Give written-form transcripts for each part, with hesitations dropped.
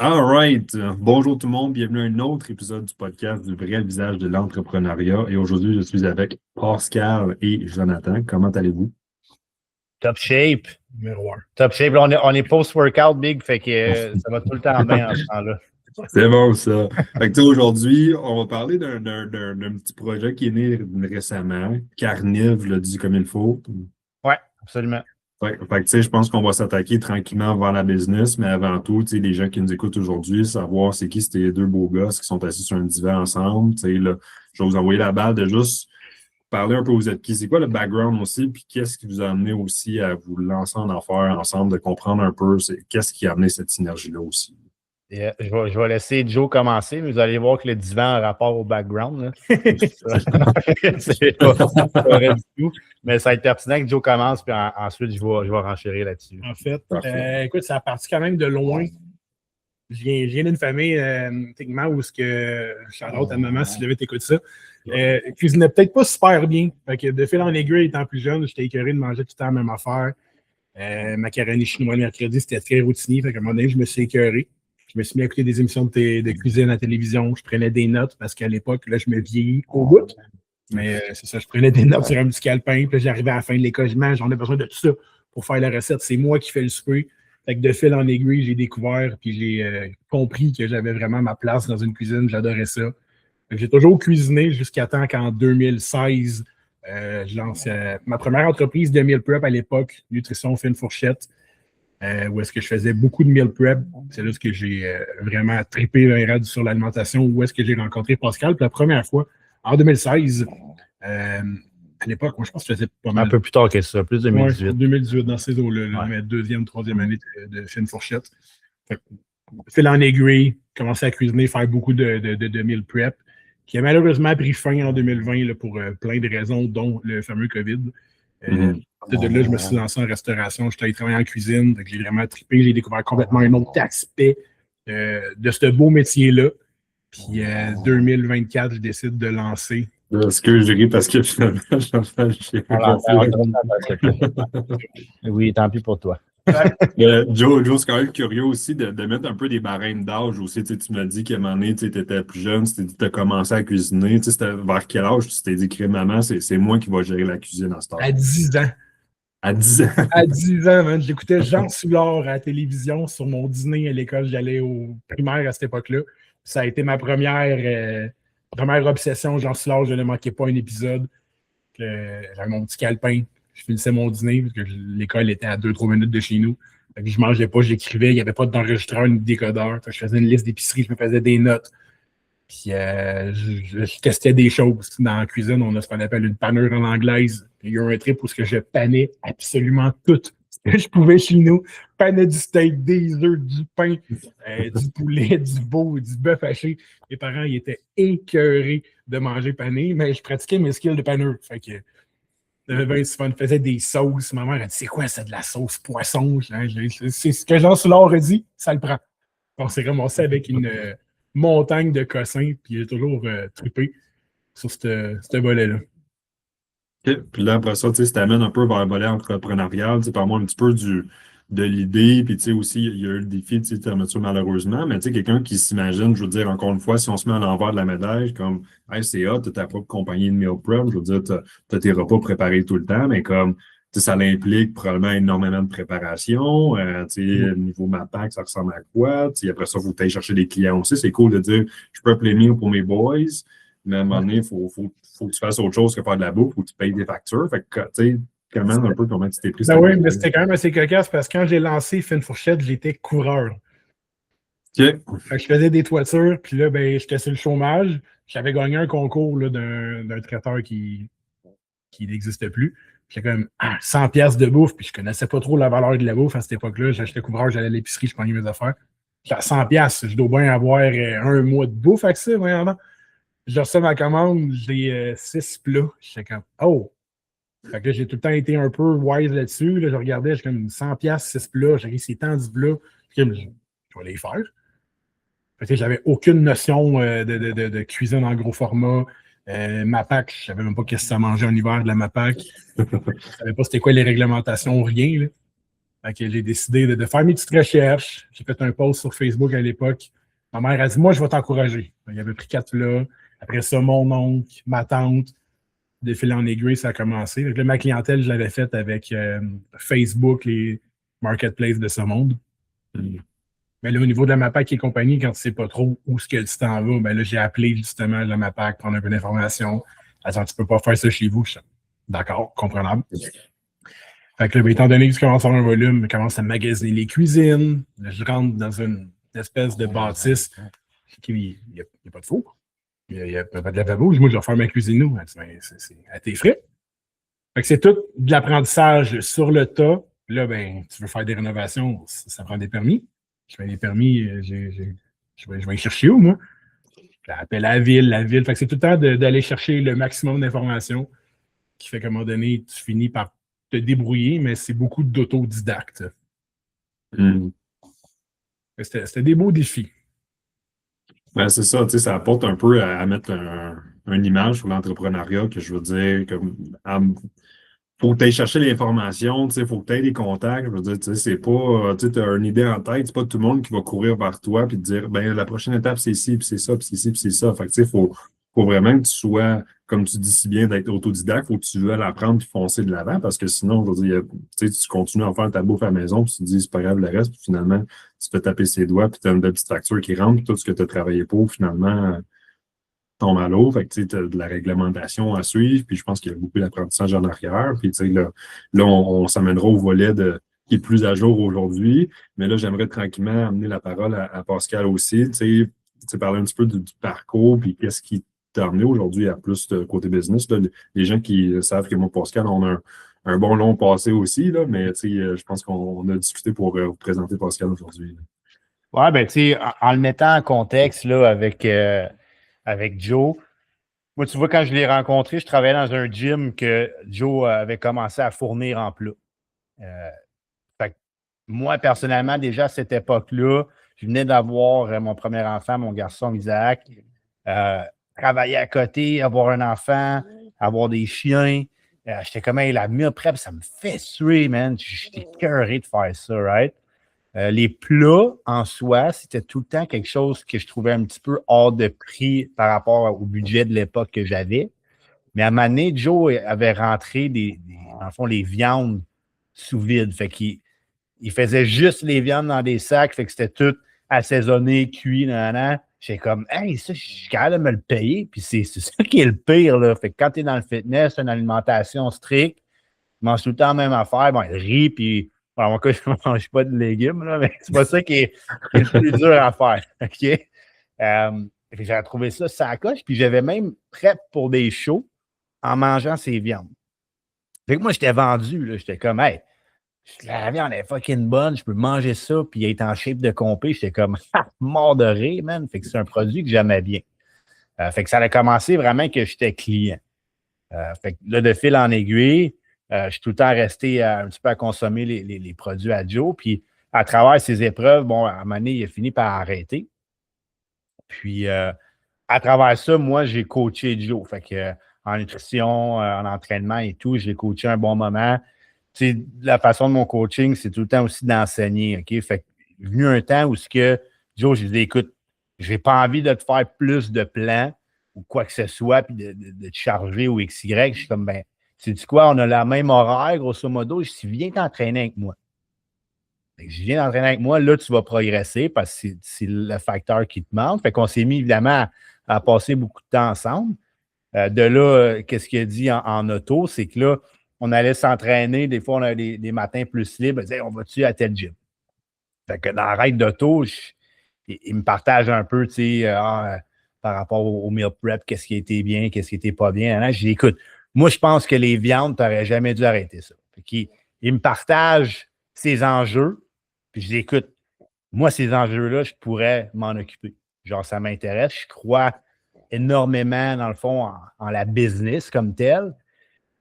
All right. Bonjour tout le monde, bienvenue à un autre épisode du podcast du vrai visage de l'entrepreneuriat. Et aujourd'hui, je suis avec Pascal et Jonathan. Comment allez-vous? Top shape. Numéro un. Top shape. Là, on est post-workout, Big, fait que ça va tout le temps bien en ce temps-là. C'est bon, ça. Fait que, tu sais, aujourd'hui, on va parler d'un petit projet qui est né récemment, Carniv, le dit comme il faut. Oui, absolument. Fait que, tu sais, je pense qu'on va s'attaquer tranquillement vers la business, mais avant tout, tu sais, les gens qui nous écoutent aujourd'hui, savoir c'est qui ces deux beaux gosses qui sont assis sur un divan ensemble. Tu sais, là, je vais vous envoyer la balle de juste parler un peu vous êtes qui. C'est quoi le background aussi, puis qu'est-ce qui vous a amené aussi à vous lancer en affaires ensemble, de comprendre un peu qu'est-ce qui a amené cette synergie-là aussi. Je vais laisser Joe commencer, mais vous allez voir que le divan a rapport au background. Là. C'est pas vrai du tout. Mais ça va être pertinent que Joe commence, puis ensuite, je vais renchérir là-dessus. En fait, écoute, ça a parti quand même de loin. Je viens d'une famille, techniquement, où ce que Charlotte, ta maman, si tu devais t'écouter ça, cuisinait peut-être pas super bien. Fait que de fil en aiguille, étant plus jeune, j'étais écœuré de manger tout le temps la même affaire. Macaroni chinois le mercredi, c'était très routinier. Fait qu'à un moment donné, je me suis écœuré. Je me suis mis à écouter des émissions de cuisine à la télévision. Je prenais des notes parce qu'à l'époque, là, je me vieillis au bout. Mais c'est ça, je prenais des notes sur un petit calepin. Puis j'arrivais à la fin de l'école, j'en ai besoin de tout ça pour faire la recette. C'est moi qui fais le souper. Fait que de fil en aiguille, j'ai découvert puis j'ai compris que j'avais vraiment ma place dans une cuisine. J'adorais ça. J'ai toujours cuisiné jusqu'à temps qu'en 2016, je lance ma première entreprise de meal prep à l'époque, Nutrition Fine Fourchette, où est-ce que je faisais beaucoup de meal prep. C'est là que j'ai vraiment trippé sur l'alimentation, où est-ce que j'ai rencontré Pascal. Puis la première fois, en 2016, à l'époque, moi, je pense que je faisais pas mal. Un peu plus tard que ça, plus 2018. Ouais, 2018, dans ces eaux-là, ma deuxième, troisième année de Fine Fourchette. Fait que, fil en aiguille, commencer à cuisiner, faire beaucoup de meal prep, qui a malheureusement pris fin en 2020 là, pour plein de raisons, dont le fameux COVID. De là, je me suis lancé en restauration, j'étais allé travailler en cuisine, donc j'ai vraiment trippé, j'ai découvert complètement un autre aspect de ce beau métier-là. Puis 2024, je décide de lancer. Est-ce que je ris parce que finalement, Oui, tant pis pour toi. Joe, c'est quand même curieux aussi de mettre un peu des barèmes d'âge aussi. Tu m'as dit qu'à un moment donné, tu étais plus jeune, tu as commencé à cuisiner. C'était vers quel âge tu t'es dit, maman, c'est moi qui vais gérer la cuisine à ce temps-là? À 10 ans. À 10 ans? À 10 ans, man. J'écoutais Jean Soulard à la télévision sur mon dîner à l'école. J'allais au primaire à cette époque-là. Ça a été ma première obsession. Jean Soulard, je ne manquais pas un épisode. J'avais mon petit calepin. Je finissais mon dîner parce que l'école était à 2-3 minutes de chez nous. Je ne mangeais pas, j'écrivais. Il n'y avait pas d'enregistreur ni de décodeur. Je faisais une liste d'épicerie, je me faisais des notes. Puis je testais des choses. Dans la cuisine, on a ce qu'on appelle une panure en anglaise. Il y a eu un trip où je pannais absolument tout ce que je pouvais chez nous. Pannais du steak, des œufs, du pain, du poulet, du veau, du bœuf haché. Mes parents, ils étaient écœurés de manger pané, mais je pratiquais mes skills de panure. Fait que je faisais des sauces. Ma mère a dit, c'est quoi, c'est de la sauce poisson? C'est ce que Jean Soulard a dit, ça le prend. On s'est ramassé avec une montagne de cossins, puis j'ai toujours trippé sur ce volet-là. Okay. Puis là, après ça, tu t'amènes un peu vers le volet entrepreneurial, parle-moi un petit peu de l'idée, puis aussi, il y a eu le défi de fermeture malheureusement, mais quelqu'un qui s'imagine, je veux dire, encore une fois, si on se met à l'envers de la médaille, comme, hey, c'est hot, tu ta propre compagnie de meal prep, je veux dire, tu as tes repas préparés tout le temps, mais comme, ça l'implique probablement énormément de préparation, niveau MAPAC, ça ressemble à quoi, après ça, il faut aller chercher des clients aussi, c'est cool de dire, je peux appeler meal pour mes boys, mais à un moment donné, il faut que tu fasses autre chose que faire de la bouffe, ou que tu payes des factures, fait que, tu sais, quand même un peu comment tu t'es pris. Ben oui, mais c'était quand même assez cocasse parce que quand j'ai lancé Fine Fourchette, j'étais coureur. Okay. Fait que je faisais des toitures, puis là, ben, j'étais sur le chômage. J'avais gagné un concours là, d'un traiteur qui n'existe plus. J'étais comme 100 pièces de bouffe, puis je connaissais pas trop la valeur de la bouffe à cette époque-là. J'achetais couvreur, j'allais à l'épicerie, je prenais mes affaires. Puis à 100 pièces, je dois bien avoir un mois de bouffe avec ça, voyons. Je reçois ma commande, j'ai 6 plats. J'étais comme, oh! Fait que là, j'ai tout le temps été un peu wise là-dessus. Là, je regardais, j'ai comme 100 pièces 6 plats. J'ai dit, c'est tant de plats. Je vais les faire. Fait que j'avais aucune notion de cuisine en gros format. MAPAC, je savais même pas qu'est-ce que ça mangeait en hiver de la MAPAC. Je savais pas c'était quoi les réglementations, rien. Là. Fait que j'ai décidé de faire mes petites recherches. J'ai fait un post sur Facebook à l'époque. Ma mère a dit, moi, je vais t'encourager. Il avait pris 4 là. Après ça, mon oncle, ma tante. De fil en aiguille, ça a commencé. Donc là, ma clientèle, je l'avais faite avec Facebook, les marketplaces de ce monde. Mais là, au niveau de la MAPAC et compagnie, quand tu ne sais pas trop où est-ce que tu t'en vas, ben là, j'ai appelé justement la MAPAC, prendre un peu d'informations. Elle dit, tu ne peux pas faire ça chez vous. Je dis, d'accord, comprenable. Fait que là, ben, étant donné que tu commences à avoir un volume, je commence à magasiner les cuisines. Là, je rentre dans une espèce de bâtisse. Il n'y a pas de four. Il n'y a pas de lavabo. Moi, je vais faire ma cuisine où? Elle dit, ben, c'est à tes frais. Fait que c'est tout de l'apprentissage sur le tas. Là, ben, tu veux faire des rénovations, ça prend des permis. Je fais des permis, je vais y chercher où, moi? J'appelle la ville. Fait que c'est tout le temps d'aller chercher le maximum d'informations qui fait qu'à un moment donné, tu finis par te débrouiller, mais c'est beaucoup d'autodidacte. C'était des beaux défis. Ben, c'est ça, tu sais, ça apporte un peu à mettre une image sur l'entrepreneuriat que je veux dire, comme, faut que tu ailles chercher l'information, tu sais, faut que tu aies des contacts. Je veux dire, tu sais, c'est pas, tu sais, as une idée en tête, c'est pas tout le monde qui va courir vers toi puis te dire, ben, la prochaine étape, c'est ci, puis c'est ça, puis c'est ci, puis c'est ça. Fait que, tu sais, faut vraiment que tu sois, comme tu dis si bien, d'être autodidacte, faut que tu veuilles apprendre puis foncer de l'avant parce que sinon, je veux dire, tu sais, tu continues à faire ta bouffe à la maison puis tu te dis, c'est pas grave le reste, puis finalement, tu fais taper ses doigts puis tu as une belle petite facture qui rentre, puis tout ce que tu as travaillé pour, finalement, tombe à l'eau. Fait que tu as de la réglementation à suivre, puis je pense qu'il y a beaucoup d'apprentissage en arrière. Puis tu sais, là on s'amènera au volet qui est plus à jour aujourd'hui. Mais là, j'aimerais tranquillement amener la parole à Pascal aussi. Tu sais, parler un petit peu du parcours, puis qu'est-ce qui t'a amené aujourd'hui à plus de côté business. Là. Les gens qui savent que moi, Pascal, on a un bon long passé aussi, là, mais tu sais, je pense qu'on a discuté pour vous présenter Pascal aujourd'hui. Ouais, ben tu sais, en le mettant en contexte là, avec Joe. Moi, tu vois, quand je l'ai rencontré, je travaillais dans un gym que Joe avait commencé à fournir en plat. Fait que moi, personnellement, déjà à cette époque-là, je venais d'avoir mon premier enfant, mon garçon Isaac. Travailler à côté, avoir un enfant, avoir des chiens. J'étais comme, hey, la meal prep, ça me fait suer, man. J'étais cœuré de faire ça, right? Les plats en soi, c'était tout le temps quelque chose que je trouvais un petit peu hors de prix par rapport au budget de l'époque que j'avais. Mais à un moment donné, Joe avait rentré dans le fond, les viandes sous vide. Fait qu'il faisait juste les viandes dans des sacs. Fait que c'était tout assaisonné, cuit, nanana. J'étais comme, hey, ça, je suis capable de me le payer. Puis c'est ça qui est le pire, là. Fait que quand tu es dans le fitness, une alimentation stricte, tu manges tout le temps la même affaire. Bon, il rit, puis en mon cas, je ne mange pas de légumes, là, mais c'est pas ça qui est le plus dur à faire. OK? J'ai trouvé ça sacoche, puis j'avais même prêt pour des shows en mangeant ces viandes. Fait que moi, j'étais vendu, là. J'étais comme, hey, la viande est fucking bonne, je peux manger ça, puis être en shape de compé. J'étais comme, mort de rire, man. Fait que c'est un produit que j'aimais bien. Fait que ça a commencé vraiment que j'étais client. Fait que là, de fil en aiguille, je suis tout le temps resté un petit peu à consommer les produits à Joe. Puis, à travers ces épreuves, bon, à un moment donné, il a fini par arrêter. Puis, à travers ça, moi, j'ai coaché Joe. Fait que en nutrition, en entraînement et tout, j'ai coaché un bon moment. Tu sais, la façon de mon coaching, c'est tout le temps aussi d'enseigner. OK? Fait que, venu un temps où Joe, je lui dis, écoute, je n'ai pas envie de te faire plus de plans ou quoi que ce soit, puis de te charger ou XY. Je suis comme, ben, sais-tu quoi, on a la même horaire, grosso modo. Je dis, viens t'entraîner avec moi. Fait que je viens t'entraîner avec moi, là, tu vas progresser parce que c'est le facteur qui te manque. Fait qu'on s'est mis, évidemment, à passer beaucoup de temps ensemble. De là, qu'est-ce qu'il a dit en auto, c'est que là, on allait s'entraîner. Des fois, on a des matins plus libres. Il disait, on va-tu à tel gym? Fait que dans la règle d'auto, il me partage un peu, tu sais, par rapport au meal prep, qu'est-ce qui était bien, qu'est-ce qui était pas bien. Je dis, écoute, moi, je pense que les viandes, tu n'aurais jamais dû arrêter ça. Il me partage ses enjeux. Puis je dis, écoute, moi, ces enjeux-là, je pourrais m'en occuper. Genre, ça m'intéresse. Je crois énormément, dans le fond, en la business comme telle.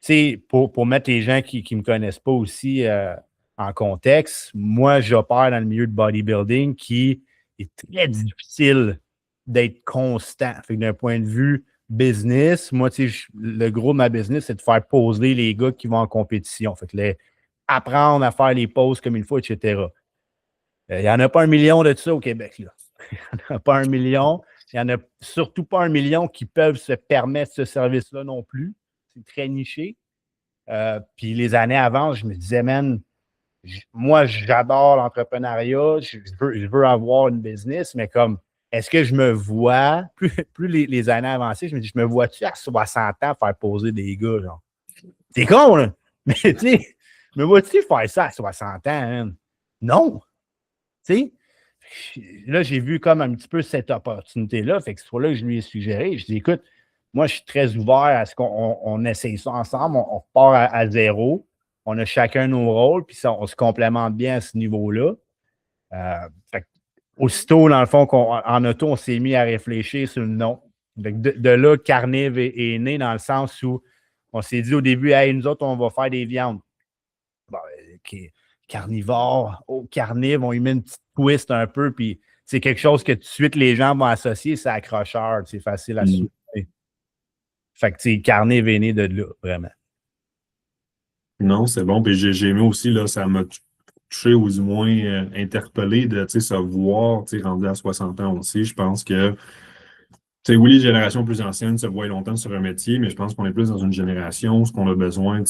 Tu sais, pour mettre les gens qui ne me connaissent pas aussi en contexte, moi, j'opère dans le milieu de bodybuilding qui est très difficile d'être constant. Fait que d'un point de vue business, moi, tu sais, le gros de ma business, c'est de faire poser les gars qui vont en compétition. Fait que apprendre à faire les pauses comme il faut, etc. Il n'y en a pas 1 million de ça au Québec, là. Il n'y en a pas 1 million. Il n'y en a surtout pas 1 million qui peuvent se permettre ce service-là non plus. C'est très niché. Puis les années avant, je me disais, man, moi, j'adore l'entrepreneuriat, je veux avoir une business, mais comme, est-ce que je me vois, plus les années avancées, je me dis, je me vois-tu à 60 ans faire poser des gars, genre? C'est con, là! Mais tu sais, me vois-tu faire ça à 60 ans, man? Non! Tu sais? Là, j'ai vu comme un petit peu cette opportunité-là, fait que c'est pour là que je lui ai suggéré. Je dis, écoute, moi, je suis très ouvert à ce qu'on essaye ça ensemble, on repart à zéro. On a chacun nos rôles, puis on se complémente bien à ce niveau-là. Aussitôt, dans le fond, en auto, on s'est mis à réfléchir sur le nom. De là, Carniv est né dans le sens où on s'est dit au début, hey, nous autres, on va faire des viandes. Bon, okay. Carnivore, Carniv, on y met une petite twist un peu, puis c'est quelque chose que tout de suite les gens vont associer, c'est accrocheur, c'est facile à soutenir. Fait que, Carniv est né de là, vraiment. Non, c'est bon. Puis j'ai aimé aussi, là, ça m'a touché ou du moins interpellé de se voir rendu à 60 ans aussi. Je pense que, oui, les générations plus anciennes se voient longtemps sur un métier, mais je pense qu'on est plus dans une génération où ce qu'on a besoin,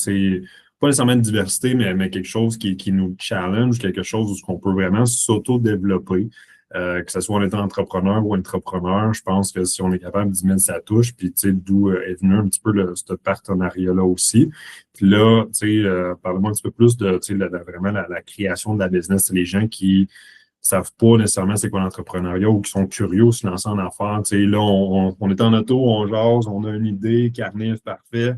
pas nécessairement de diversité, mais quelque chose qui nous challenge, quelque chose où on peut vraiment s'auto-développer. Que ce soit en étant entrepreneur ou intrapreneur, je pense que si on est capable d'y mettre sa touche, puis d'où est venu un petit peu ce partenariat-là aussi. Puis là, parle-moi un petit peu plus de vraiment la création de la business. Les gens qui savent pas nécessairement c'est quoi l'entrepreneuriat ou qui sont curieux de se lancer en affaires. Là, on est en auto, on jase, on a une idée, Carniv, parfait.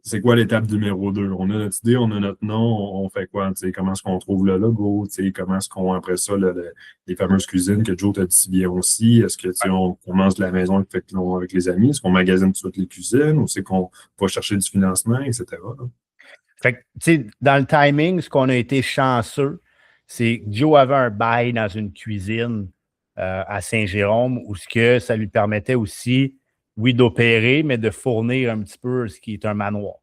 C'est quoi l'étape numéro 2? On a notre idée, on a notre nom, on fait quoi? Comment est-ce qu'on trouve le logo? Comment est-ce qu'on, après ça, les fameuses cuisines que Joe t'a dit si bien aussi? Est-ce que on commence de la maison avec les amis? Est-ce qu'on magasine tout de suite les cuisines? Ou c'est qu'on va chercher du financement, etc.? Fait que, dans le timing, ce qu'on a été chanceux, c'est que Joe avait un bail dans une cuisine à Saint-Jérôme où ça lui permettait aussi, oui, d'opérer, mais de fournir un petit peu ce qui est un manoir.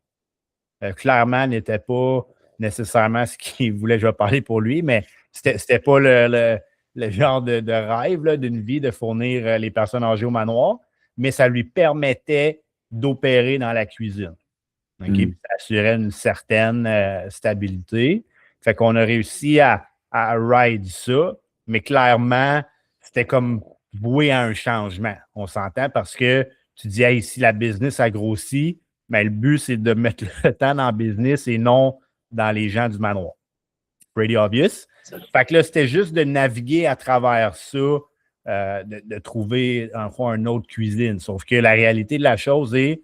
Clairement, n'était pas nécessairement ce qu'il voulait, je vais parler pour lui, mais c'était pas le genre de rêve d'une vie de fournir les personnes âgées au manoir, mais ça lui permettait d'opérer dans la cuisine. Okay? Ça assurait une certaine stabilité. Fait qu'on a réussi à ride ça, mais clairement, c'était comme voué à un changement. On s'entend parce que tu dis, hey, si la business a grossi, mais le but, c'est de mettre le temps dans le business et non dans les gens du manoir. Pretty obvious. Fait que là, c'était juste de naviguer à travers ça, de trouver, en fond, une autre cuisine. Sauf que la réalité de la chose est,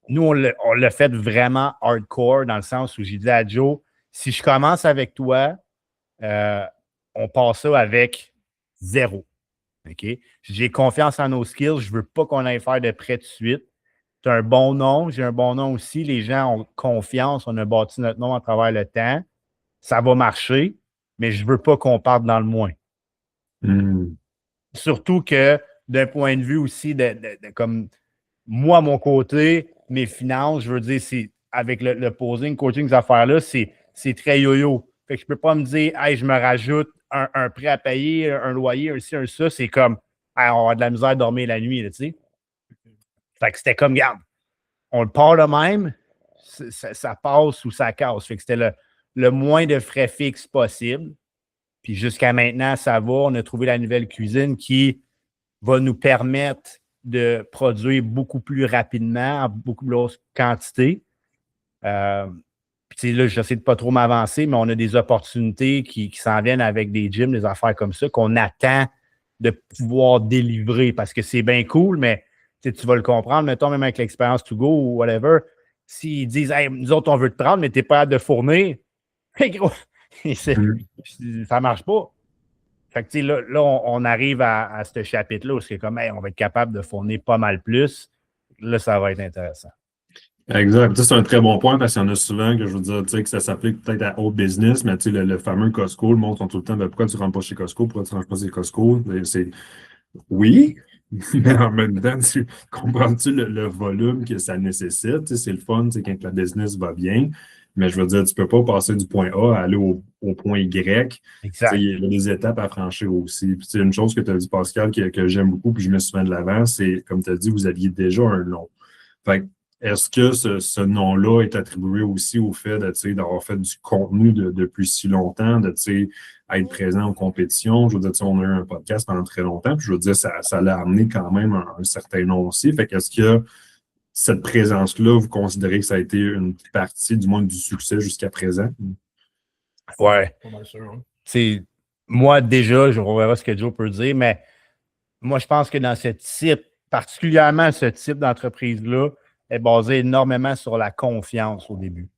nous, on l'a fait vraiment hardcore dans le sens où j'ai dit à Joe, si je commence avec toi, on passe ça avec 0. Okay? J'ai confiance en nos skills. Je ne veux pas qu'on aille faire de près tout de suite. Tu as un bon nom. J'ai un bon nom aussi. Les gens ont confiance. On a bâti notre nom à travers le temps. Ça va marcher, mais je ne veux pas qu'on parte dans le moins. Surtout que d'un point de vue aussi comme moi, mon côté, mes finances, je veux dire, c'est avec le posing, coaching, ces affaires-là, c'est très yo-yo. Fait que je ne peux pas me dire, hey, je me rajoute un prêt à payer, un loyer, un ci, un ça. C'est comme, hey, on a de la misère à dormir la nuit, tu sais. Fait que c'était comme, regarde, on le part de même, ça passe ou ça casse. Fait que c'était le moins de frais fixes possible. Puis jusqu'à maintenant, ça va. On a trouvé la nouvelle cuisine qui va nous permettre de produire beaucoup plus rapidement, en beaucoup plus grosse quantité. Puis là, j'essaie de ne pas trop m'avancer, mais on a des opportunités qui s'en viennent avec des gyms, des affaires comme ça, qu'on attend de pouvoir délivrer parce que c'est bien cool, mais tu vas le comprendre, mettons, même avec l'expérience to go ou whatever, s'ils disent, hey, nous autres, on veut te prendre, mais tu n'es pas hâte de fournir, hey, gros, ça ne marche pas. Fait que, là, on arrive à ce chapitre-là où c'est comme, hey, on va être capable de fournir pas mal plus. Là, ça va être intéressant. Exact. C'est un très bon point parce qu'il y en a souvent que je veux dire, que ça s'applique peut-être à autre business, mais le fameux Costco, le monde sont tout le temps, pourquoi tu ne rentres pas chez Costco? Pourquoi tu ne rentres pas chez Costco? Oui, mais en même temps, comprends-tu le volume que ça nécessite? C'est le fun quand la business va bien. Mais je veux dire, tu peux pas passer du point A à aller au point Y. Exact. Il y a des étapes à franchir aussi. Puis, une chose que tu as dit, Pascal, que j'aime beaucoup, puis je mets souvent de l'avant, c'est, comme tu as dit, vous aviez déjà un nom. Fait que, est-ce que ce nom-là est attribué aussi au fait d'avoir fait du contenu depuis si longtemps, être présent en compétition? Je veux dire, on a eu un podcast pendant très longtemps, puis je veux dire, ça l'a amené quand même un certain nom aussi. Fait que est-ce que cette présence-là, vous considérez que ça a été une partie, du moins, du succès jusqu'à présent? Ouais. Pas mal sûr, hein. Moi, déjà, je reverrai ce que Joe peut dire, mais moi, je pense que dans ce type, particulièrement ce type d'entreprise-là, est basé énormément sur la confiance au début.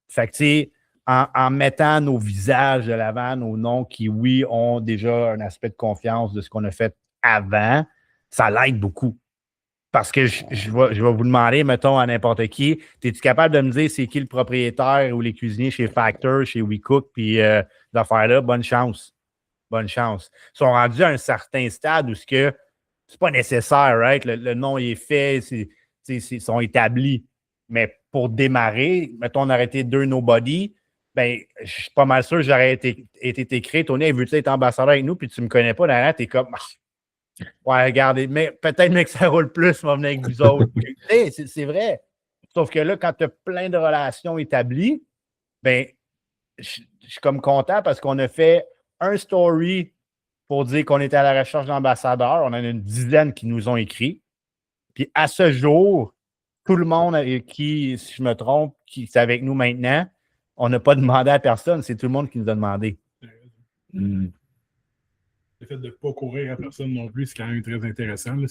Fait que, tu sais, en mettant nos visages de l'avant, nos noms qui, oui, ont déjà un aspect de confiance de ce qu'on a fait avant, ça l'aide beaucoup. Parce que je vais vous demander, mettons, à n'importe qui, es-tu capable de me dire c'est qui le propriétaire ou les cuisiniers chez Factor, chez WeCook, puis d'affaires-là? Bonne chance. Bonne chance. Ils sont rendus à un certain stade où c'est pas nécessaire, right? Le nom est fait, ils sont établis. Mais pour démarrer, mettons, on aurait été 2 nobody, ben, je suis pas mal sûr que j'aurais été écrit. Tony, veux-tu être ambassadeur avec nous, puis tu me connais pas, derrière, t'es comme. Ouais, regardez, mais peut-être que ça roule plus, on va venir avec vous autres. Hey, c'est vrai. Sauf que là, quand tu as plein de relations établies, ben, je suis comme content parce qu'on a fait un story pour dire qu'on était à la recherche d'ambassadeurs. On en a une dizaine qui nous ont écrit. Puis à ce jour, tout le monde avec qui, si je me trompe, qui est avec nous maintenant, on n'a pas demandé à personne. C'est tout le monde qui nous a demandé. Mm. Le fait de ne pas courir à personne non plus, c'est quand même très intéressant. Là.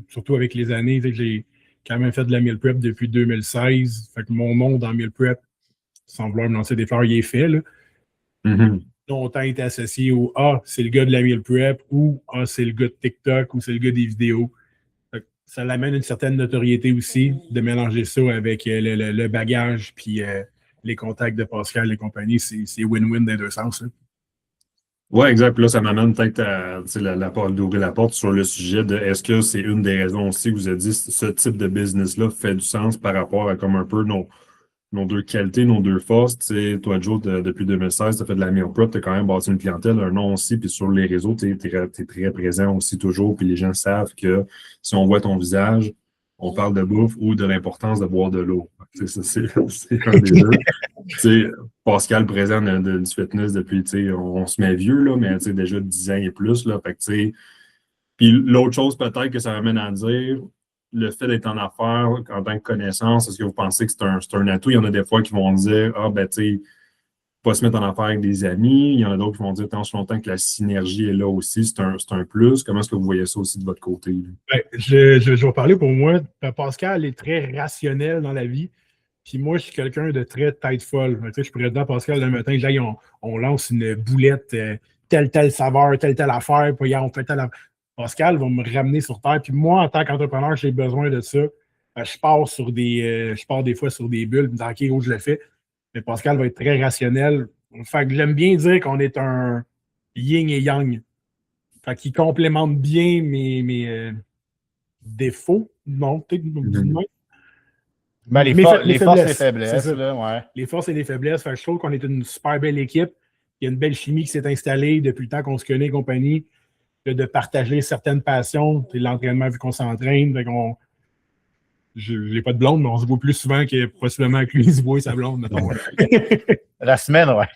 Surtout avec les années, j'ai quand même fait de la meal prep depuis 2016. Fait que mon nom dans meal prep, sans vouloir me lancer des fleurs, il est fait. Là. Mm-hmm. Longtemps été associé au c'est le gars de la meal prep ou c'est le gars de TikTok ou c'est le gars des vidéos. Fait que ça l'amène une certaine notoriété aussi de mélanger ça avec le bagage puis les contacts de Pascal et compagnie. C'est win-win des deux sens. Là. Oui, exact. Puis là, ça m'amène peut-être à d'ouvrir la porte sur le sujet de est-ce que c'est une des raisons aussi que vous avez dit ce type de business-là fait du sens par rapport à comme un peu nos deux qualités, nos deux forces. Tu sais, toi, Joe, depuis 2016, tu as fait de la meal prep, tu as quand même bâti une clientèle, un nom aussi, puis sur les réseaux, tu es très présent aussi toujours, puis les gens savent que si on voit ton visage, on parle de bouffe ou de l'importance de boire de l'eau. C'est un des deux. Tu sais, Pascal présent du fitness depuis, tu sais, on se met vieux, là, mais tu sais, déjà 10 ans et plus, là. Fait que, tu sais, puis l'autre chose peut-être que ça m'amène à dire, le fait d'être en affaires en tant que connaissance, est-ce que vous pensez que c'est un atout? Il y en a des fois qui vont dire, ben, tu sais, pas se mettre en affaires avec des amis. Il y en a d'autres qui vont dire, tant longtemps que la synergie est là aussi, c'est un plus. Comment est-ce que vous voyez ça aussi de votre côté? Ben, je vais parler pour moi. Pascal est très rationnel dans la vie. Puis moi, je suis quelqu'un de très tête folle. Tu sais, je pourrais dire, Pascal, le matin, là, on lance une boulette, telle saveur, telle affaire, puis on fait telle affaire. Pascal va me ramener sur terre. Puis moi, en tant qu'entrepreneur, j'ai besoin de ça. Je pars des fois sur des bulles, me disant, OK, où je le fais. Mais Pascal va être très rationnel. Fait que j'aime bien dire qu'on est un yin et yang. Fait qu'il complémente bien mes défauts. Non, peut-être Ben, les forces et les faiblesses. Là, ouais. Les forces et les faiblesses. Fait que je trouve qu'on est une super belle équipe. Il y a une belle chimie qui s'est installée depuis le temps qu'on se connaît et compagnie. De partager certaines passions. L'entraînement vu qu'on s'entraîne. Je n'ai pas de blonde, mais on se voit plus souvent que possiblement que lui se voit et sa blonde, mettons. La semaine, ouais.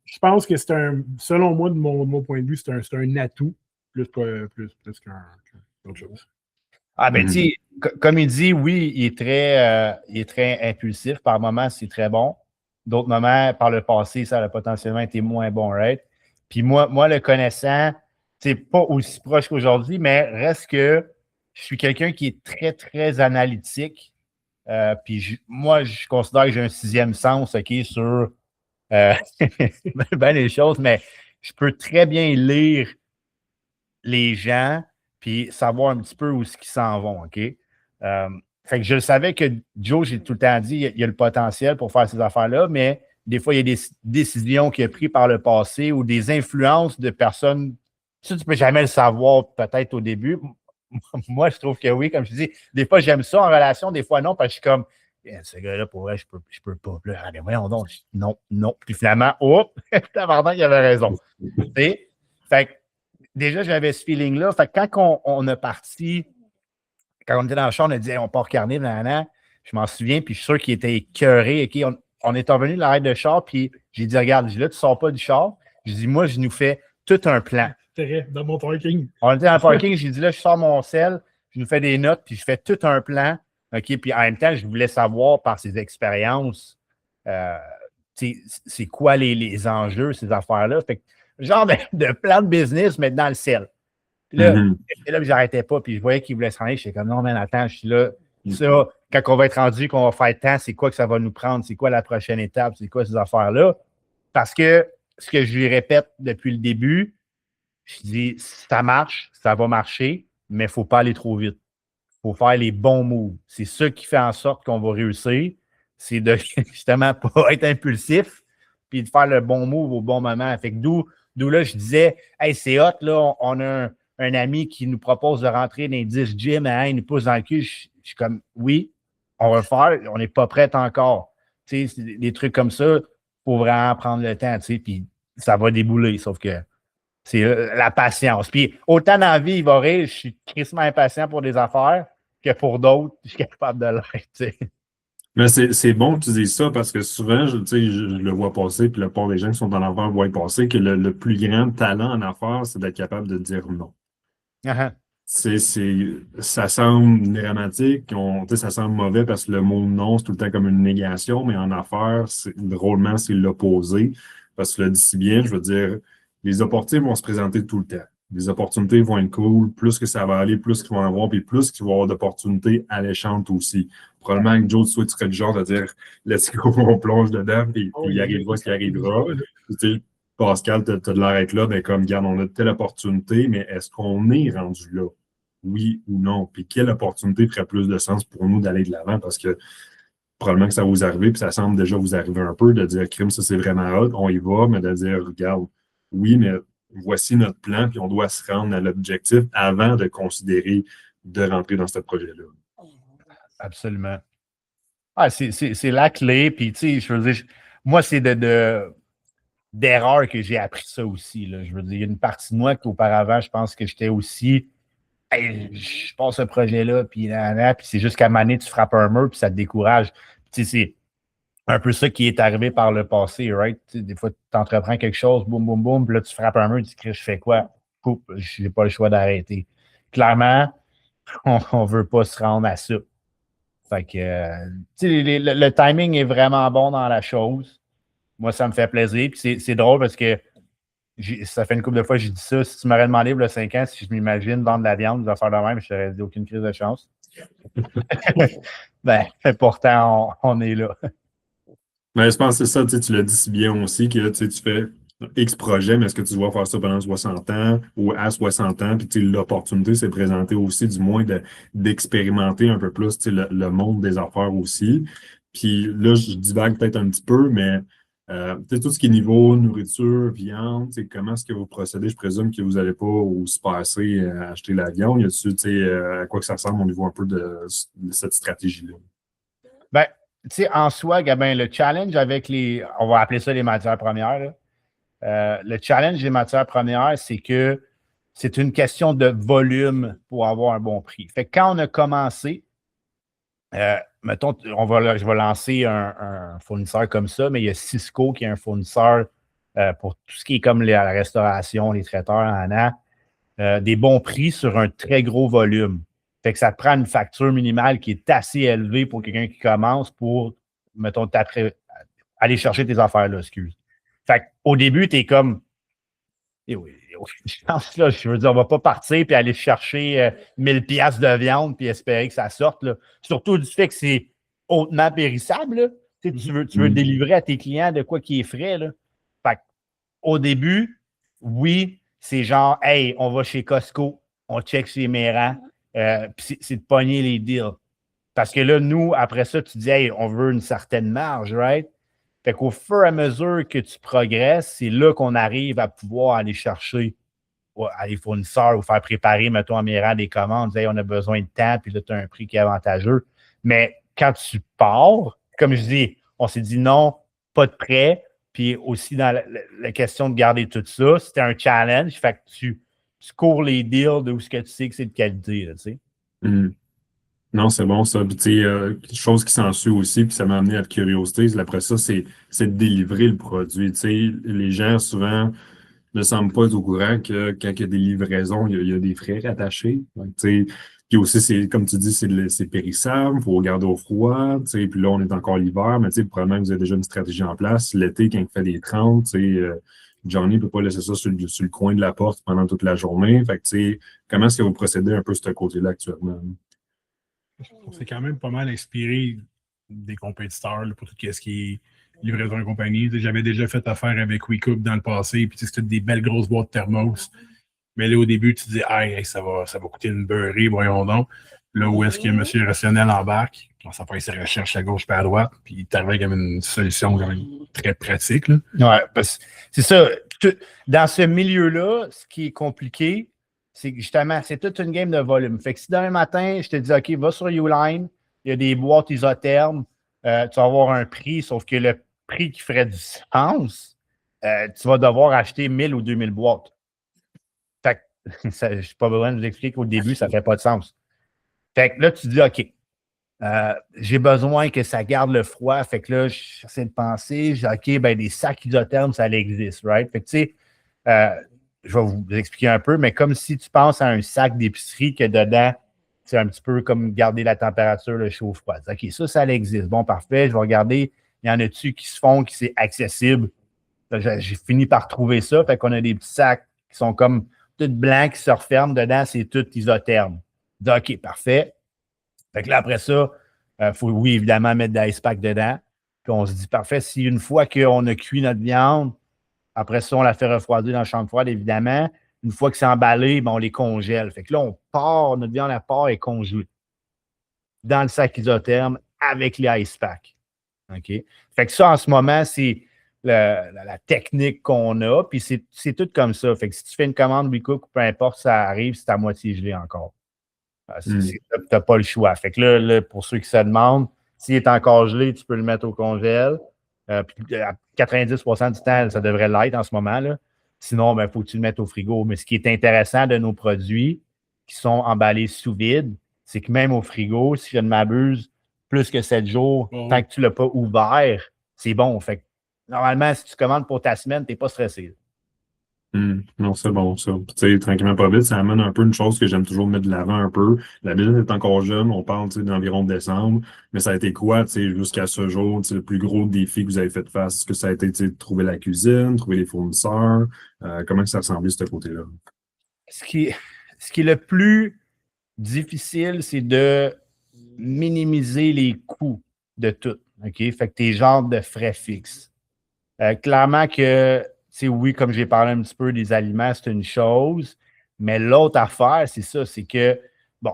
Je pense que selon moi, de mon point de vue, c'est un atout plus qu'autre chose. Ah, ben, tu sais, comme il dit, oui, il est très impulsif. Par moments, c'est très bon. D'autres moments, par le passé, ça a potentiellement été moins bon, right? Puis moi, le connaissant, c'est pas aussi proche qu'aujourd'hui, mais reste que je suis quelqu'un qui est très, très analytique. Puis moi, je considère que j'ai un 6e sens, OK, sur ben les choses, mais je peux très bien lire les gens puis savoir un petit peu où ils s'en vont, OK? Fait que je savais que Joe, j'ai tout le temps dit, il y a le potentiel pour faire ces affaires-là, mais des fois, il y a des décisions qu'il a prises par le passé ou des influences de personnes. Ça, tu ne peux jamais le savoir peut-être au début. Moi, je trouve que oui, comme je dis, des fois, j'aime ça en relation, des fois non, parce que je suis comme, Ce gars-là, pour vrai, je peux pas. Puis là, allez, voyons donc. Non. Puis finalement, hop, tabarnak, il avait raison. Fait que déjà, j'avais ce feeling-là. Fait que quand on a parti, quand on était dans le char, on a dit, hey, on part Carnif, je m'en souviens, puis je suis sûr qu'il était écœuré. Okay? On est revenu de l'arrêt de char, puis j'ai dit, regarde, là, tu sors pas du char. Je dis, moi, je nous fais tout un plan. C'est vrai, dans mon parking. On était dans le parking, j'ai dit, là, je sors mon sel, je nous fais des notes, puis je fais tout un plan. OK, puis en même temps, je voulais savoir par ses expériences, c'est quoi les enjeux, ces affaires-là. Fait que, genre de plan de business, mais dans le sel. Puis là, puis j'arrêtais pas, puis je voyais qu'il voulait s'en aller. J'étais comme, non, mais attends, je suis là. Ça, quand on va être rendu, qu'on va faire temps, c'est quoi que ça va nous prendre? C'est quoi la prochaine étape? C'est quoi ces affaires-là? Parce que ce que je lui répète depuis le début, je dis, ça marche, ça va marcher, mais il ne faut pas aller trop vite. Il faut faire les bons moves. C'est ça qui fait en sorte qu'on va réussir. C'est de justement pas être impulsif puis de faire le bon move au bon moment. Fait que d'où là, je disais, hey, c'est hot, là, on a un ami qui nous propose de rentrer dans les 10 gyms, hein, il nous pousse dans le cul. Je suis comme, oui, on va le faire, on n'est pas prêt encore. Tu sais, des trucs comme ça, il faut vraiment prendre le temps, tu sais, puis ça va débouler, sauf que c'est la patience. Puis autant dans la vie, il va rire, je suis crissement impatient pour des affaires que pour d'autres, je suis capable de l'être, tu sais. Mais c'est bon que tu dises ça parce que souvent, je le vois passer, puis la plupart des gens qui sont dans l'affaires voient passer que le plus grand talent en affaires, c'est d'être capable de dire non. Uh-huh. Ça semble dramatique, ça semble mauvais parce que le mot non, c'est tout le temps comme une négation, mais en affaires, drôlement, c'est l'opposé. Parce que tu le dis si bien, je veux dire, les opportunités vont se présenter tout le temps. Les opportunités vont être cool, plus que ça va aller, plus qu'ils vont en avoir, puis plus qu'il va y avoir d'opportunités alléchantes aussi. Probablement que Joe, tu serais du genre de dire let's go, on plonge dedans, puis il arrivera ce qui arrivera. Pascal, tu as de l'air être là, ben comme, regarde, on a telle opportunité, mais est-ce qu'on est rendu là? Oui ou non? Puis quelle opportunité ferait plus de sens pour nous d'aller de l'avant? Parce que probablement que ça va vous arriver, puis ça semble déjà vous arriver un peu, de dire, crime, ça c'est vraiment hot, on y va, mais de dire, regarde, oui, mais voici notre plan, puis on doit se rendre à l'objectif avant de considérer de rentrer dans ce projet-là. Absolument. Ah, c'est la clé, puis tu sais, je veux dire, moi, c'est d'erreurs que j'ai appris ça aussi. Là. Je veux dire, il y a une partie de moi qu'auparavant, je pense que j'étais aussi hey, je passe ce projet-là, puis c'est juste qu'à un moment donné, tu frappes un mur, puis ça te décourage. Tu sais, c'est un peu ça qui est arrivé par le passé, right? Tu sais, des fois, tu entreprends quelque chose, boum, boum, boum, puis là, tu frappes un mur, tu dis, je fais quoi? Coupe, je n'ai pas le choix d'arrêter. Clairement, on ne veut pas se rendre à ça. Fait que, tu sais, le timing est vraiment bon dans la chose. Moi, ça me fait plaisir. Puis c'est drôle parce que ça fait une couple de fois que j'ai dit ça. Si tu m'aurais demandé il y a 5 ans si je m'imagine vendre de la viande, des affaires de même, je t'aurais dit aucune crise de chance. Ben, pourtant, on est là. Mais je pense que c'est ça, tu l'as dit si bien aussi, que tu fais X projet, mais est-ce que tu dois faire ça pendant 60 ans ou à 60 ans? Puis l'opportunité s'est présentée aussi, du moins, d'expérimenter un peu plus le monde des affaires aussi. Puis là, je divague peut-être un petit peu, mais tout ce qui est niveau nourriture, viande, comment est-ce que vous procédez? Je présume que vous n'allez pas au passer à acheter la viande. Y a-t-il à quoi que ça ressemble au niveau un peu de cette stratégie-là? Ben, tu sais, en soi, Gabin, le challenge avec on va appeler ça les matières premières, là. Le challenge des matières premières, c'est que c'est une question de volume pour avoir un bon prix. Fait que quand on a commencé, mettons, je vais lancer un fournisseur comme ça, mais il y a Cisco qui est un fournisseur pour tout ce qui est comme la restauration, les traiteurs en a, des bons prix sur un très gros volume. Fait que ça te prend une facture minimale qui est assez élevée pour quelqu'un qui commence pour, mettons, aller chercher tes affaires-là, excuse. Fait qu'au début, tu es comme, je veux dire, on va pas partir puis aller chercher 1000 piastres de viande puis espérer que ça sorte. Là. Surtout du fait que c'est hautement périssable. Là. Tu veux délivrer à tes clients de quoi qui est frais. Là. Fait qu'au début, oui, c'est genre, hey, on va chez Costco, on check chez Méran, puis c'est de pogner les deals. Parce que là, nous, après ça, tu dis, hey, on veut une certaine marge, right? Fait qu'au fur et à mesure que tu progresses, c'est là qu'on arrive à pouvoir aller chercher à les fournisseurs ou faire préparer, mettons, en Méran des commandes. Hey, on a besoin de temps, puis là, tu as un prix qui est avantageux. Mais quand tu pars, comme je dis, on s'est dit non, pas de prêt. Puis aussi, dans la question de garder tout ça, c'était un challenge. Fait que tu cours les deals de où ce que tu sais que c'est de qualité, là, tu sais. Non, c'est bon ça. Puis, tu sais, quelque chose qui s'ensuit aussi, puis ça m'a amené à la curiosité. Après ça, c'est de délivrer le produit. Tu sais, les gens, souvent, ne semblent pas être au courant que quand il y a des livraisons, il y a des frais rattachés. Donc, tu sais, puis aussi, comme tu dis, c'est périssable, il faut garder au froid. Tu sais, puis là, on est encore l'hiver, mais tu sais, probablement que vous avez déjà une stratégie en place. L'été, quand il fait des 30, tu sais, Johnny ne peut pas laisser ça sur le coin de la porte pendant toute la journée. Fait que, tu sais, comment est-ce que vous procédez un peu de ce côté-là actuellement? On s'est quand même pas mal inspiré des compétiteurs là, pour tout ce qui est livraison et compagnie. J'avais déjà fait affaire avec WeCook dans le passé, puis c'était des belles grosses boîtes thermos. Mais là, au début, tu te dis, hey, ça va coûter une beurrée, voyons donc. Là où est-ce que M. Rationnel embarque, on s'en fait ses recherches à gauche et à droite, puis il t'arrive comme une solution quand même très pratique. Là. Ouais, parce que c'est ça. Dans ce milieu-là, ce qui est compliqué, c'est que justement, c'est toute une game de volume. Fait que si demain matin, je te dis, OK, va sur Uline, il y a des boîtes isothermes, tu vas avoir un prix, sauf que le prix qui ferait du sens, tu vas devoir acheter 1000 ou 2000 boîtes. Fait que je n'ai pas besoin de vous expliquer qu'au début, ça ne fait pas de sens. Fait que là, tu dis, OK, j'ai besoin que ça garde le froid. Fait que là, j'essaie de penser, je dis, OK, ben des sacs isothermes, ça existe, right? Fait que tu sais, je vais vous expliquer un peu, mais comme si tu penses à un sac d'épicerie que dedans, c'est un petit peu comme garder la température, le chaud-froid. OK, ça existe. Bon, parfait, je vais regarder, il y en a-tu qui se font, qui c'est accessible. J'ai fini par trouver ça. Fait qu'on a des petits sacs qui sont comme tout blancs, qui se referment. Dedans, c'est tout isotherme. Je dis, OK, parfait. Fait que là, après ça, il faut, oui, évidemment, mettre de l'ice pack dedans. Puis on se dit, parfait, si une fois qu'on a cuit notre viande, après ça, on la fait refroidir dans la chambre froide, évidemment. Une fois que c'est emballé, ben, on les congèle. Fait que là, on part, notre viande à part est congelée dans le sac isotherme avec les ice packs. OK? Fait que ça, en ce moment, c'est la technique qu'on a. Puis c'est tout comme ça. Fait que si tu fais une commande WeCook, peu importe, ça arrive, c'est à moitié gelé encore. Tu n'as pas le choix. Fait que là, pour ceux qui se demandent, s'il est encore gelé, tu peux le mettre au congèle. Puis à 90% du temps, ça devrait l'être en ce moment. Là. Sinon, il faut que tu le mettes au frigo. Mais ce qui est intéressant de nos produits qui sont emballés sous vide, c'est que même au frigo, si je ne m'abuse, plus que 7 jours, tant que tu ne l'as pas ouvert, c'est bon. Fait que, normalement, si tu commandes pour ta semaine, tu n'es pas stressé. Non, c'est bon, ça. Tu sais, tranquillement, pas vite, ça amène un peu une chose que j'aime toujours mettre de l'avant un peu. La business est encore jeune, on parle d'environ décembre, mais ça a été quoi, jusqu'à ce jour, le plus gros défi que vous avez fait face? Est-ce que ça a été de trouver la cuisine, trouver les fournisseurs? Comment ça a semblé, ce côté-là? Ce qui est le plus difficile, c'est de minimiser les coûts de tout. OK? Fait que tes genres de frais fixes. Clairement que, oui, comme j'ai parlé un petit peu des aliments, c'est une chose, mais l'autre affaire, c'est ça, c'est que, bon,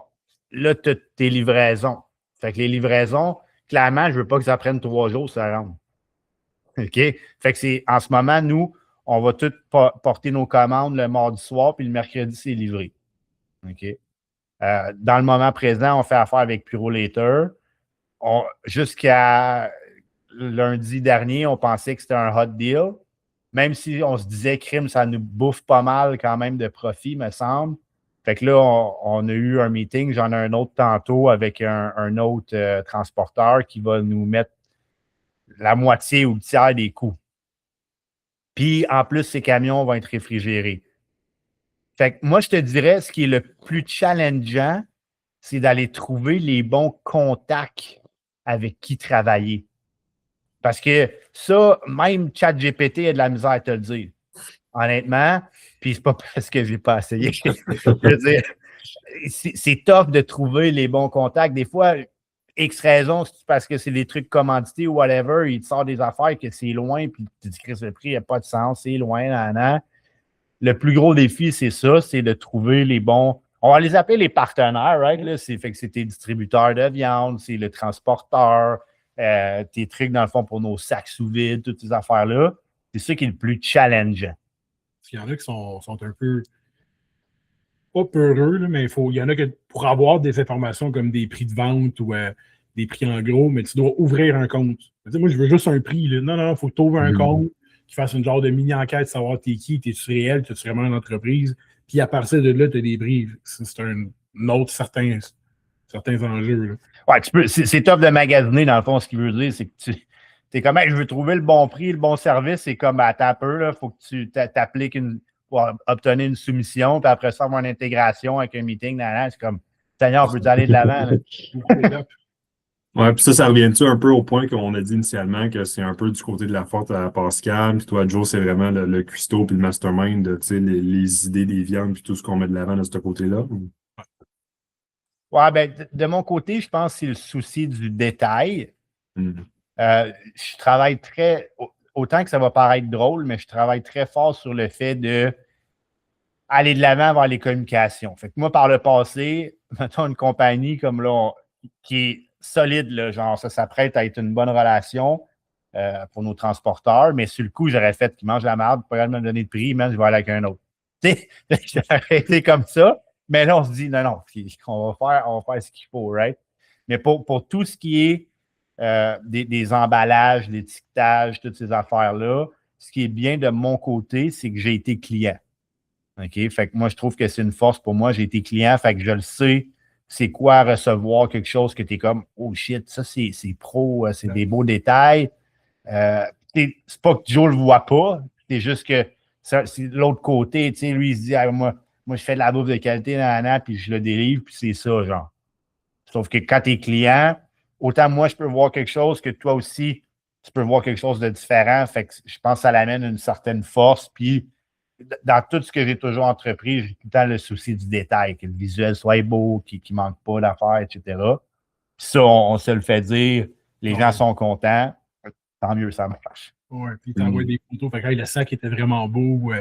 là, tu as tes livraisons. Fait que les livraisons, clairement, je ne veux pas que ça prenne 3 jours, ça rentre. OK? Fait que en ce moment, nous, on va tous porter nos commandes le mardi soir, puis le mercredi, c'est livré. OK? Dans le moment présent, on fait affaire avec Purolator. Jusqu'à lundi dernier, on pensait que c'était un hot deal. Même si on se disait, crime, ça nous bouffe pas mal quand même de profit, me semble. Fait que là, on a eu un meeting. J'en ai un autre tantôt avec un autre transporteur qui va nous mettre la moitié ou le tiers des coûts. Puis, en plus, ces camions vont être réfrigérés. Fait que moi, je te dirais, ce qui est le plus challengeant, c'est d'aller trouver les bons contacts avec qui travailler. Parce que ça, même ChatGPT a de la misère à te le dire. Honnêtement, puis c'est pas parce que j'ai pas essayé. Je veux dire, c'est tough de trouver les bons contacts. Des fois, X raison, c'est parce que c'est des trucs commandités ou whatever, il te sort des affaires que c'est loin, puis tu te dis que le prix n'a pas de sens, c'est loin, nan. Le plus gros défi, c'est ça, c'est de trouver les bons. On va les appeler les partenaires, right? Là, fait que c'est tes distributeurs de viande, c'est le transporteur, tes trucs, dans le fond, pour nos sacs sous vide, toutes ces affaires-là. C'est ça qui est le plus challengeant. Parce qu'il y en a qui sont un peu pas peureux, là, mais il y en a que pour avoir des informations comme des prix de vente ou des prix en gros, mais tu dois ouvrir un compte. Moi, je veux juste un prix. Là. Non, il faut que tu ouvres un compte, qu'il fasse une genre de mini-enquête, savoir t'es qui, t'es-tu réel, t'es-tu vraiment une entreprise. Puis à partir de là, tu as des briefs. C'est un autre certains enjeux. Là. Ouais, c'est top de magasiner, dans le fond, ce qu'il veut dire, c'est que tu es comme, hey, je veux trouver le bon prix, le bon service, c'est comme, attends un peu, il faut que tu t'appliques pour obtenir une soumission, puis après ça, avoir une intégration avec un meeting, c'est comme, Seigneur, peux-tu aller de l'avant? Ouais, puis ça revient-tu un peu au point qu'on a dit initialement que c'est un peu du côté de la forte à Pascal, puis toi, Joe, c'est vraiment le cuistot puis le mastermind de les idées des viandes puis tout ce qu'on met de l'avant de ce côté-là? Ouais, ben, de mon côté, je pense que c'est le souci du détail. Je travaille autant que ça va paraître drôle, mais je travaille très fort sur le fait de aller de l'avant vers les communications. Fait que moi, par le passé, mettons une compagnie comme là, qui est solide, là, genre ça s'apprête à être une bonne relation pour nos transporteurs, mais sur le coup, j'aurais fait qu'ils mangent la merde, pas me donner de prix, mais je vais aller avec un autre. Tu sais, j'aurais été comme ça, mais là, on se dit non, on va faire ce qu'il faut, right? Mais pour tout ce qui est des emballages, l'étiquetage, toutes ces affaires-là, ce qui est bien de mon côté, c'est que j'ai été client. OK? Fait que moi, je trouve que c'est une force pour moi. J'ai été client, fait que je le sais. C'est quoi recevoir quelque chose que tu es comme, oh shit, ça c'est pro, c'est des beaux détails. C'est pas que Joe le voit pas, c'est juste que c'est l'autre côté. Tu sais, lui, il se dit, ah, moi, je fais de la bouffe de qualité, puis je le délivre, puis c'est ça, genre. Sauf que quand tu es client, autant moi, je peux voir quelque chose que toi aussi, tu peux voir quelque chose de différent. Fait que je pense que ça l'amène une certaine force. Puis, dans tout ce que j'ai toujours entrepris, j'ai tout le temps le souci du détail, que le visuel soit beau, qu'il ne manque pas d'affaires, etc. Puis ça, on se le fait dire, les gens sont contents, tant mieux, ça marche. Oui, puis tu envoies des photos, fait que le sac était vraiment beau.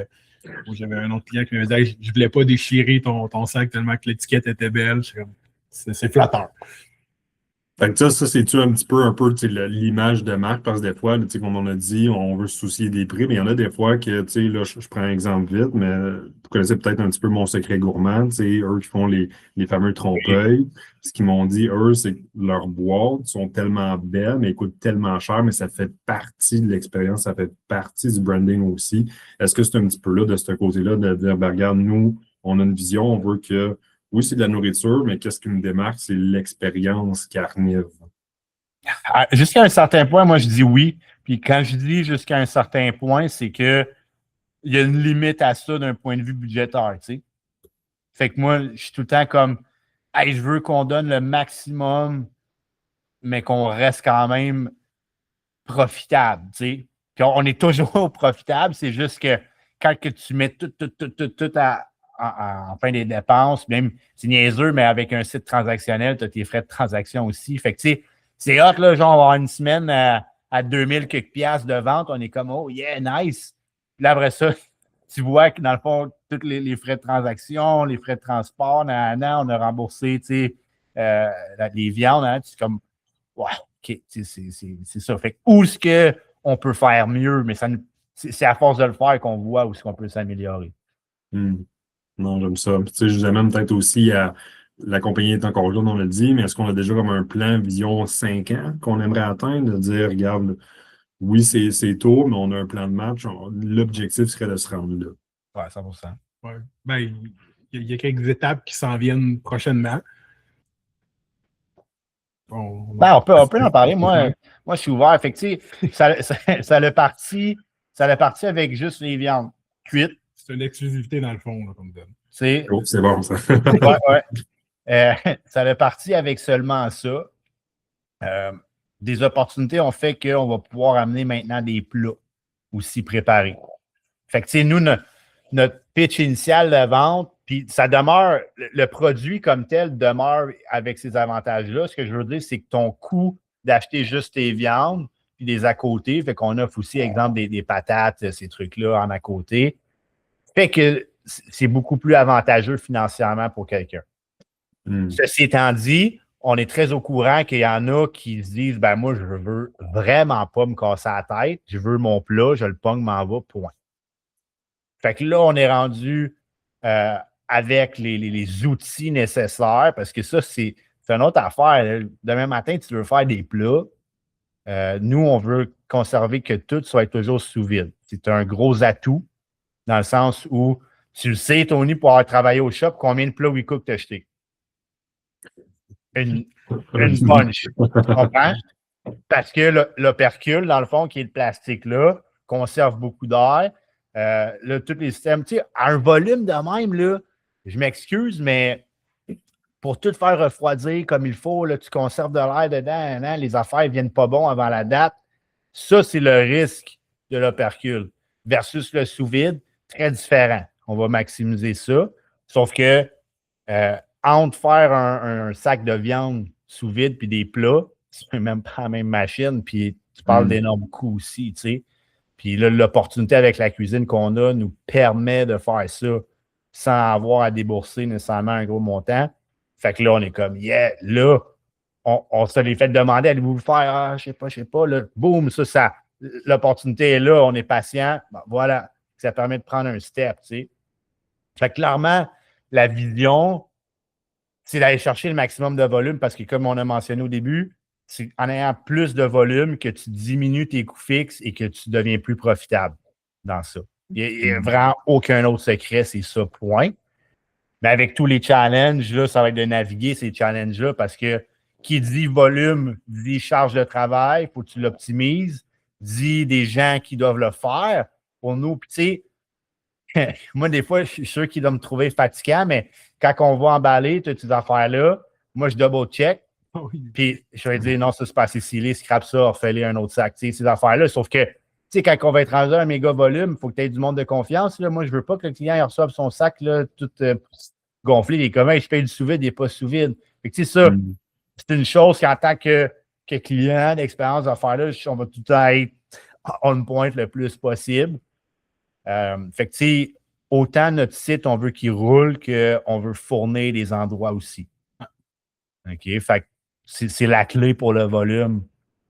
J'avais un autre client qui me disait, je ne voulais pas déchirer ton sac tellement que l'étiquette était belle. C'est flatteur. Fait que ça c'est-tu un petit peu l'image de marque, parce que des fois, comme on a dit, on veut se soucier des prix, mais il y en a des fois que, là, je prends un exemple vite, mais vous connaissez peut-être un petit peu Mon Secret Gourmand, eux qui font les fameux trompe-l'œil. Ce qu'ils m'ont dit, eux, c'est que leurs boîtes sont tellement belles, mais elles coûtent tellement cher, mais ça fait partie de l'expérience, ça fait partie du branding aussi. Est-ce que c'est un petit peu là, de ce côté-là, de dire, ben, regarde, nous, on a une vision, on veut que oui, c'est de la nourriture, mais qu'est-ce qui me démarque, c'est l'expérience carnive. Jusqu'à un certain point, moi, je dis oui. Puis quand je dis jusqu'à un certain point, c'est que il y a une limite à ça d'un point de vue budgétaire, tu sais. Fait que moi, je suis tout le temps comme, hey, je veux qu'on donne le maximum, mais qu'on reste quand même profitable, tu sais. Puis on est toujours profitable, c'est juste que quand que tu mets tout en fin des dépenses, même, c'est niaiseux, mais avec un site transactionnel, tu as tes frais de transaction aussi. Fait que, tu sais, c'est hot, là, genre, on va avoir une semaine à 2000 quelques piastres de vente, on est comme, oh, yeah, nice. Puis là, après ça, tu vois que, dans le fond, tous les frais de transaction, les frais de transport, on a remboursé, tu sais, les viandes, c'est comme, ouais, OK, c'est ça. Fait que, où est-ce qu'on peut faire mieux, mais c'est à force de le faire qu'on voit où est-ce qu'on peut s'améliorer. Non, j'aime ça. Tu sais, je vous amène peut-être aussi à la compagnie est encore là, on l'a dit, mais est-ce qu'on a déjà comme un plan vision 5 ans qu'on aimerait atteindre, de dire, regarde, oui, c'est tôt, mais on a un plan de match. L'objectif serait de se rendre là. Ouais, 100%. Ouais. Ben, il y a quelques étapes qui s'en viennent prochainement. On peut en parler. Moi, je suis ouvert. Fait que, ça l'a parti avec juste les viandes cuites. C'est une exclusivité dans le fond, là, comme donne. C'est bon, ça. Ça l'a parti avec seulement ça. Des opportunités ont fait qu'on va pouvoir amener maintenant des plats aussi préparés. Fait que, nous, notre pitch initial de vente, puis ça demeure, le produit comme tel demeure avec ces avantages-là. Ce que je veux dire, c'est que ton coût d'acheter juste tes viandes, puis des à côté, fait qu'on offre aussi, exemple, des patates, ces trucs-là en à côté, fait que c'est beaucoup plus avantageux financièrement pour quelqu'un. Ceci étant dit, on est très au courant qu'il y en a qui se disent, ben moi, je veux vraiment pas me casser la tête, je veux mon plat, je le pogne, m'en va, point. Fait que là, on est rendu avec les outils nécessaires, parce que ça, c'est c'est une autre affaire. Demain matin, tu veux faire des plats. Nous, on veut conserver que tout soit toujours sous vide. C'est un gros atout dans le sens où tu le sais, Tony, pour avoir travaillé au shop, combien de plats WeCook t'as acheté? Une bunch. Tu comprends? Parce que l'opercule, dans le fond, qui est le plastique là, conserve beaucoup d'air. Là, tous les systèmes, tu sais, à un volume de même, là, je m'excuse, mais pour tout faire refroidir comme il faut, là, tu conserves de l'air dedans, hein, les affaires ne viennent pas bon avant la date. Ça, c'est le risque de l'opercule versus le sous-vide, très différent. On va maximiser ça. Sauf que entre faire un sac de viande sous vide puis des plats, c'est même pas la même machine, puis tu parles d'énormes coûts aussi, tu sais. Puis là, l'opportunité avec la cuisine qu'on a nous permet de faire ça sans avoir à débourser nécessairement un gros montant. Fait que là, on est comme, yeah, là, on se les fait demander, allez-vous le faire? Ah, je sais pas, là, boum, ça, l'opportunité est là, on est patient. Ben, voilà, ça permet de prendre un step, tu sais. Fait que clairement, la vision, c'est d'aller chercher le maximum de volume parce que, comme on a mentionné au début, c'est en ayant plus de volume que tu diminues tes coûts fixes et que tu deviens plus profitable dans ça. Il n'y a vraiment aucun autre secret, c'est ça, point. Mais avec tous les challenges, là, ça va être de naviguer ces challenges-là parce que qui dit volume, dit charge de travail, il faut que tu l'optimises, dit des gens qui doivent le faire. Pour nous, tu sais, moi, des fois, je suis sûr qu'ils doivent me trouver fatigant, mais quand on va emballer toutes ces affaires-là, moi, je double-check. Puis je vais dire non, ça c'est pas assez scellé, scrape ça, refais-les un autre sac. Tu sais, ces affaires-là. Sauf que, tu sais, quand on va être rendu à un méga volume, il faut que tu aies du monde de confiance. Là. Moi, je veux pas que le client il reçoive son sac là, tout gonflé. Il est comment? Je paye du sous-vide, il n'est pas sous-vide. Fait que, tu sais, ça, c'est une chose qu'en tant que client d'expérience d'affaires-là, on va tout le temps être on point le plus possible. Fait que, tu sais, autant notre site, on veut qu'il roule qu'on veut fournir des endroits aussi. OK? Fait que c'est la clé pour le volume.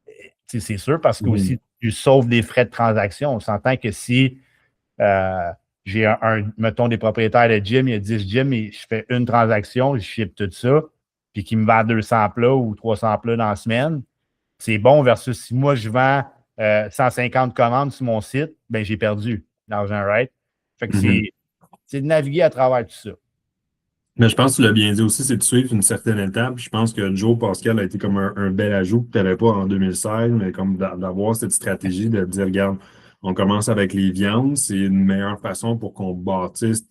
Tu sais, c'est sûr, parce que aussi, tu sauves des frais de transaction. On s'entend que si j'ai mettons, des propriétaires de gym, il y a 10 gyms et je fais une transaction, je ship tout ça, puis qu'ils me vendent 200 plats ou 300 plats dans la semaine, c'est bon versus si moi, je vends 150 commandes sur mon site, ben j'ai perdu l'argent, right? Fait que c'est de naviguer à travers tout ça. Mais je pense que tu l'as bien dit aussi, c'est de suivre une certaine étape. Je pense que Joe Pascal a été comme un bel ajout que tu n'avais pas en 2016, mais comme d'avoir cette stratégie de dire, regarde, on commence avec les viandes, c'est une meilleure façon pour qu'on bâtisse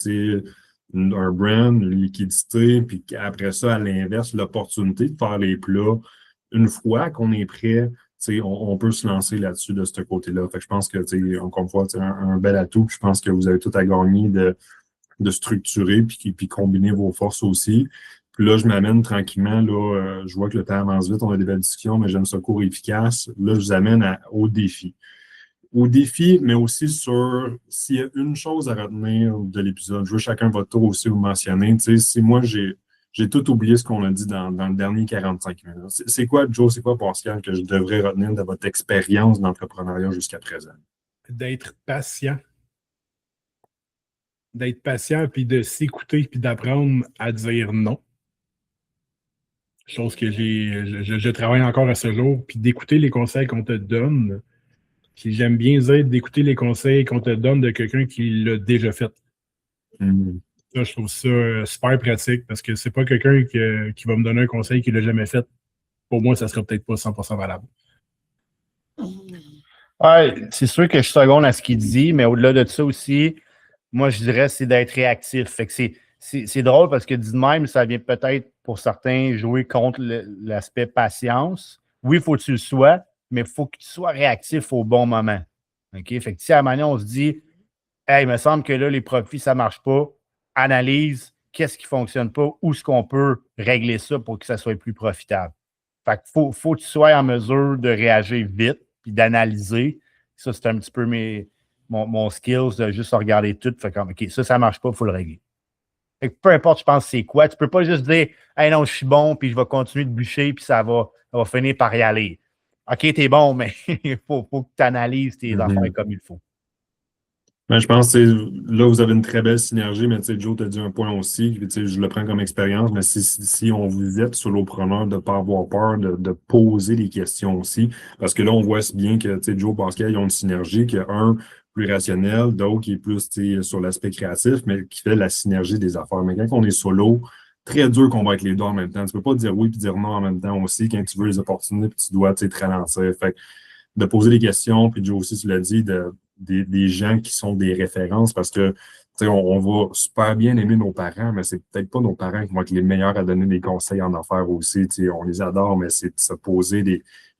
un brand, une liquidité, puis après ça, à l'inverse, l'opportunité de faire les plats une fois qu'on est prêt. On peut se lancer là-dessus de ce côté-là. Fait que je pense que, encore une fois, c'est un bel atout. Je pense que vous avez tout à gagner de structurer puis combiner vos forces aussi. Puis là, je m'amène tranquillement. Là, je vois que le temps avance vite, on a des belles discussions, mais j'aime ça court et efficace. Là, je vous amène au défi. Au défi, mais aussi sur s'il y a une chose à retenir de l'épisode, je veux chacun votre tour aussi vous mentionner. Si moi, j'ai tout oublié ce qu'on a dit dans le dernier 45 minutes. C'est quoi, Joe, c'est quoi, Pascal, que je devrais retenir de votre expérience d'entrepreneuriat jusqu'à présent? D'être patient. D'être patient, puis de s'écouter, puis d'apprendre à dire non. Chose que je travaille encore à ce jour, puis d'écouter les conseils qu'on te donne. Puis j'aime bien dire d'écouter les conseils qu'on te donne de quelqu'un qui l'a déjà fait. Ça, je trouve ça super pratique parce que c'est pas quelqu'un qui va me donner un conseil qu'il l'a jamais fait. Pour moi, ça sera peut-être pas 100% valable. Ouais, c'est sûr que je seconde à ce qu'il dit, mais au-delà de ça aussi, moi, je dirais, c'est d'être réactif. Fait que c'est drôle parce que dit de même, ça vient peut-être pour certains jouer contre l'aspect patience. Oui, il faut que tu le sois, mais il faut que tu sois réactif au bon moment. OK? Fait que si à un moment donné, on se dit, hey, il me semble que là, les profits, ça ne marche pas, analyse, qu'est-ce qui ne fonctionne pas, où est-ce qu'on peut régler ça pour que ça soit plus profitable. Fait que faut que tu sois en mesure de réagir vite puis d'analyser. Ça, c'est un petit peu mon skills de juste regarder tout. Fait comme, OK, ça ne marche pas, il faut le régler. Fait que peu importe, je pense, c'est quoi. Tu ne peux pas juste dire, hey, non, je suis bon, puis je vais continuer de bûcher, puis ça va finir par y aller. OK, t'es bon, mais il faut que tu analyses tes affaires comme il faut. Ben, je pense que là, vous avez une très belle synergie, mais Joe t'a dit un point aussi, puis je le prends comme expérience, mais si on vous êtes solopreneur, de ne pas avoir peur de poser des questions aussi, parce que là, on voit bien que Joe et Pascal, ils ont une synergie, qu'il y a un plus rationnel, d'autres qui est plus sur l'aspect créatif, mais qui fait la synergie des affaires. Mais quand on est solo, très dur qu'on va être les deux en même temps. Tu ne peux pas dire oui puis dire non en même temps aussi quand tu veux les opportunités, puis tu dois te ralentir. Fait que de poser des questions, puis Joe aussi, tu l'as dit, des gens qui sont des références parce que on va super bien aimer nos parents, mais c'est peut-être pas nos parents qui vont être les meilleurs à donner des conseils en affaires aussi. On les adore, mais c'est de se poser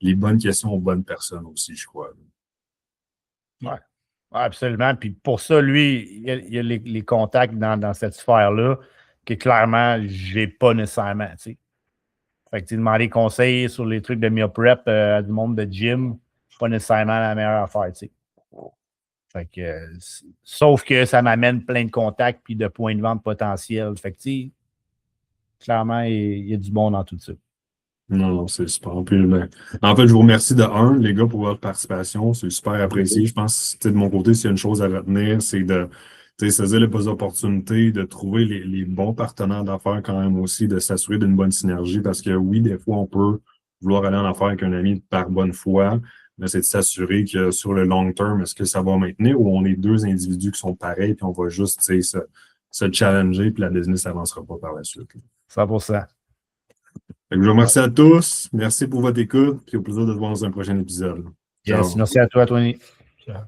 les bonnes questions aux bonnes personnes aussi, je crois. Oui, absolument. Puis pour ça, lui, il y a les contacts dans cette sphère-là que clairement, je n'ai pas nécessairement. T'sais. Fait que demander conseil sur les trucs de meal prep à du monde de gym, c'est pas nécessairement la meilleure affaire. T'sais. Fait que, sauf que ça m'amène plein de contacts puis de points de vente potentiels. Fait que, clairement, il y a du bon dans tout ça. Non, c'est super. Puis, en fait, je vous remercie les gars, pour votre participation. C'est super apprécié. Je pense que de mon côté, s'il y a une chose à retenir, c'est de saisir les bonnes opportunités, de trouver les bons partenaires d'affaires quand même aussi, de s'assurer d'une bonne synergie. Parce que oui, des fois, on peut vouloir aller en affaires avec un ami par bonne foi, mais c'est de s'assurer que sur le long terme, est-ce que ça va maintenir ou on est deux individus qui sont pareils, puis on va juste se challenger, puis la business n'avancera pas par la suite. 100%. Je vous remercie à tous. Merci pour votre écoute. Puis au plaisir de vous voir dans un prochain épisode. Yes, merci à toi, Tony. Ciao.